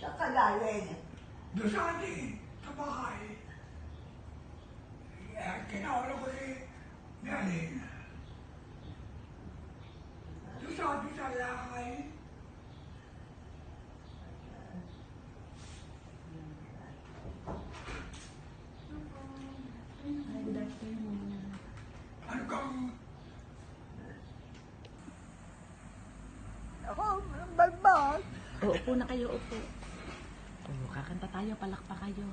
Sa kagaling. Doon sa atin, sa bahay. Kinawala ko si Galing. Doon sa atin sa lakay. Good afternoon. Ano kang Ako, balbag. Upo na kayo, upo. Kakanta tayo, palakpak kayo.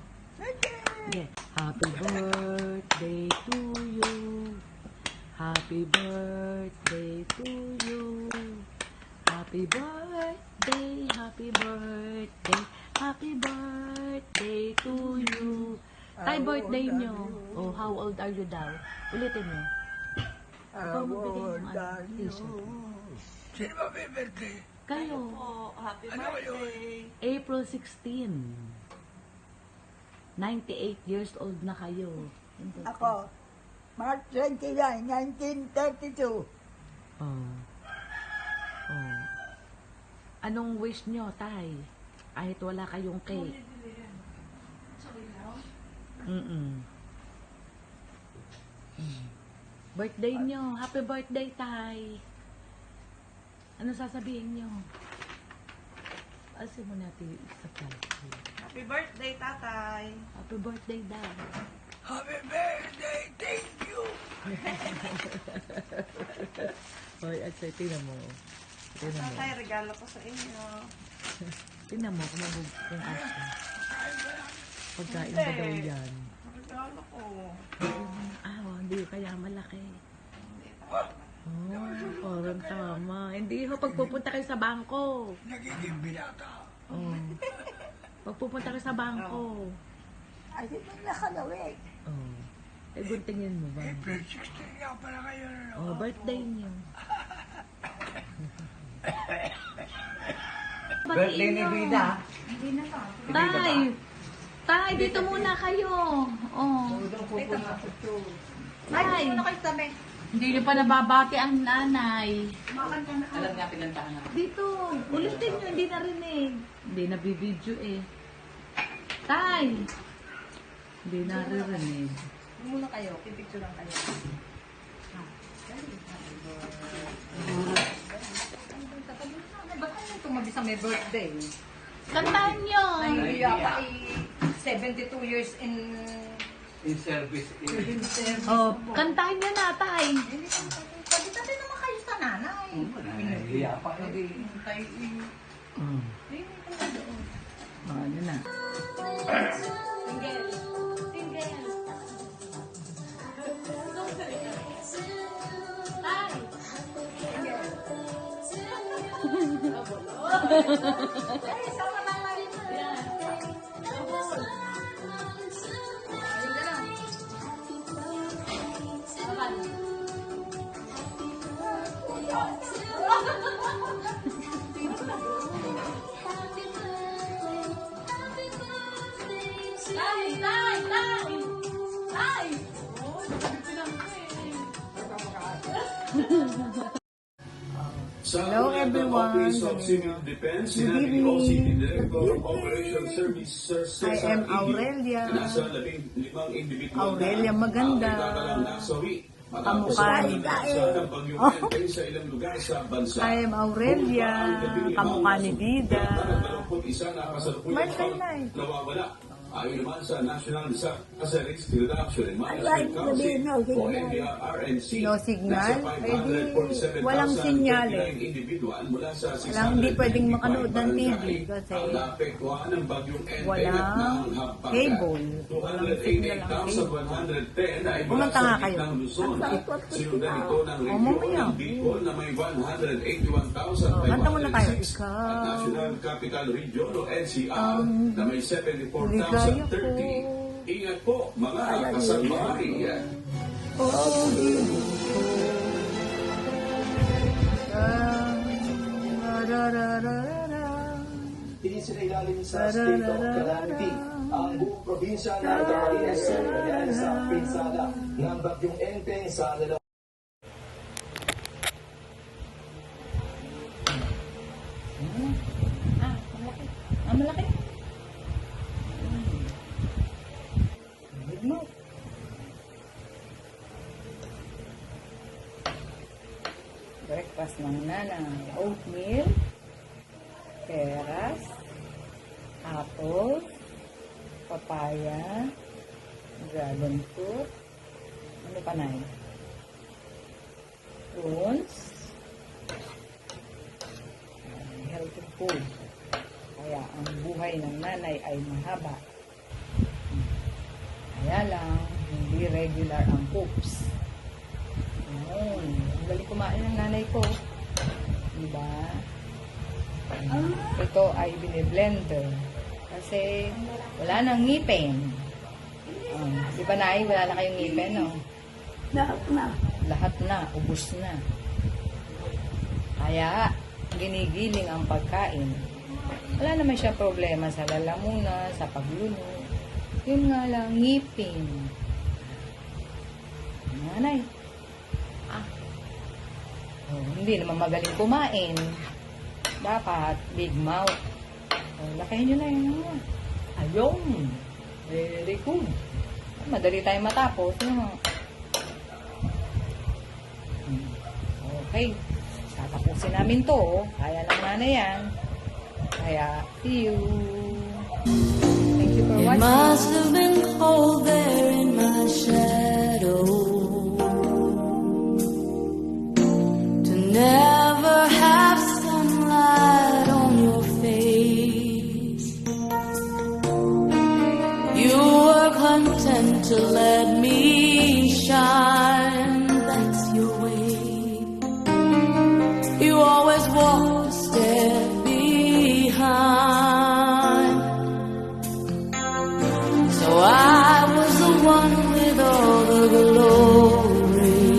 Yeah. Happy birthday to you. Happy birthday to you. Happy birthday, happy birthday, happy birthday to you. Tay, birthday nyo. Oh, how old are you daw? Ulitin mo. Ikaw magbigay ng t-shirt. sino ba may birthday? Kayo, Happy Ano kayo? April 16. 98 years old na kayo. Ako, March 29, 1932. Oh. Oh. Anong wish nyo, Tay? Kahit wala kayong cake. Mm-mm. Birthday nyo. Happy birthday, Tay. Ano sasabihin nyo? Asin mo natin sa plastic. Happy birthday, tatay. Happy birthday, Dad. Happy birthday, thank you! Hoy, at say, tingnan mo. Tingnan mo. Tatay, regalo ko sa inyo. Tingnan mo kung kasya. Kain ba lang? Pagkain ba daw yan? Regalo ko. Hindi kaya malaki. Parang tama. Hindi ho, pagpupunta kayo sa bangko. Nagiging binata. Oh. Pagpupunta kayo sa bangko. Ay, di ba nakalawig? Oh. Guntingin mo ba? April 16 nga pala kayo. Oh, birthday niyo. Birthday ni Vida. Tay! Tay, dito muna kayo. Oh. Tay! Hindi niyo pa nababati ang nanay. Alam niya pinantahan na. Dito, ulitin nyo, hindi narinig. Hindi nabibidyo eh. Tay! Hindi naririnig. Muna kayo, pipicture lang kayo. Ba't ano tumabi sa may birthday? Kantahan nyo! Ay, yata ay 72 years in In-service. Oh, kantahan nyo na, Tay. Pagkitabi naman kayo sa nanay. Nahihiya pa eh. Hintay, Ano na? Single. Single. Tay! Ay, sama na lang. Tay! Tay! Tay! Tay! Hello everyone. Good evening. I am Aurelia. Aurelia Maganda. Kamukha ni I am Aurelia. Kamukha ni Vida. Marshall Knight. Ayon naman sa National Disaster Risk Reduction and Management Council o NDRRNC, No signal? Walang sinyales. individual mula sa Hindi pwedeng makanood ng TV kasi ang naapektuhan ng bagyong Ente walang at nahanghap cable. Walang signal ang cable. 288,110 ay Pumunta nga mula sa kayo. gitnang Luzon. Sinundan ito ng mamaya. region ng Bicol na may 181,506 Kanta muna tayo. at National Capital Region o NCR na may 74,030. Ingat po mga kasalbahay. Isinailalim sa state of calamity ang buong probinsya ng Camarines dahil sa pinsala ng bagyong Enteng sa dalawang Malaki. breakfast ng nanay. Oatmeal, peras, apple, papaya, dragon fruit, ano pa na yun? Prunes, healthy food. Kaya ang buhay ng nanay ay mahaba. Kaya lang, hindi regular ang poops. Ayun. Ang galing kumain ng nanay ko. Diba? Ito ay biniblender. Kasi wala nang ngipin. Di ba, Nay? Wala na kayong ngipin, no? Lahat na. Lahat na. Ubus na. Kaya, ginigiling ang pagkain. Wala naman siya problema sa lalamuna, sa pagluno. Yun nga lang, ngipin. Nanay. Hindi naman magaling kumain. Dapat, big mouth. Lakayin nyo na yun. Ayun. Very good. Madali tayong matapos. Okay. Tatapusin namin to. Kaya lang na yan. Kaya, see you. Thank you for It watching. must have been cold there in my shadow to never have sunlight on your face. You were content to let me shine. That's your way. You always walk a step behind. So I was the one with all the glory,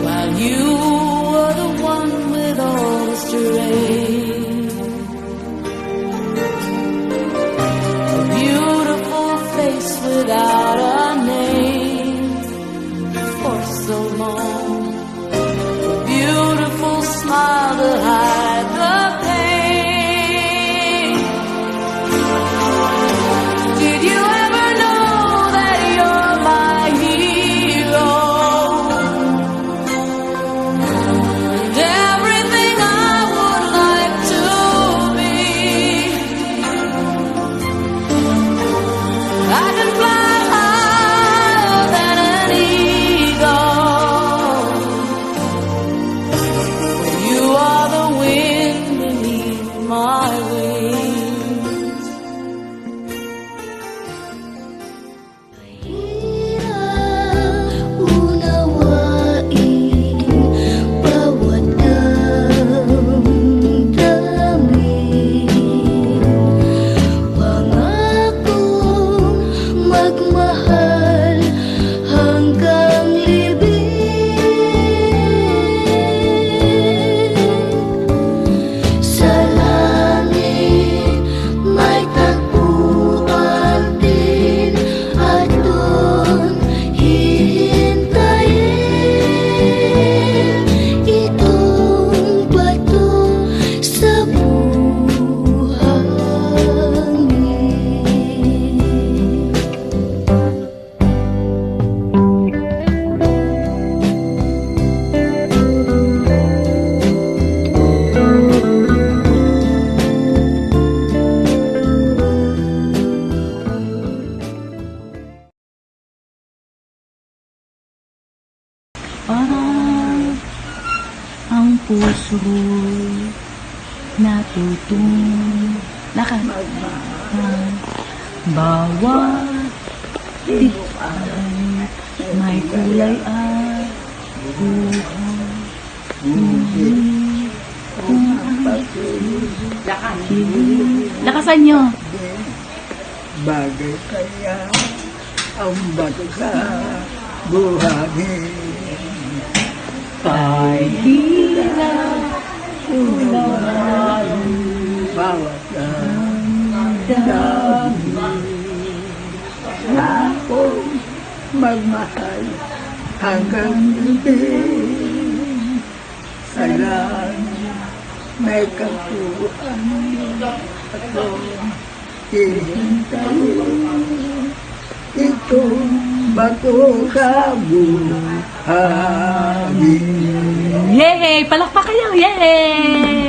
while you were the one with all the strength. A beautiful face without a name for so long. A beautiful smile to hide the pain. Did you ever know that you're my hero? And everything I would like to be. I can fly higher than an eagle. You are the wind beneath my wings. Unawain bawat damdamin. Pangakong magmahal hanggang libing. Sa langit may tagpuan din at doon hihintayin itong bato sa buhangin. Parang ang puso'y natutong bawat tikman may kulay at buhay. Lakasan nyo. Bagay kaya ang bato sa buhangin. Ay hirap unawain Bawat damdamin. akong magmahal hanggang libing. Sa langit may kapuan at hihintayin itong bato sa buhay. Yay! Palakpak kayo! Yay!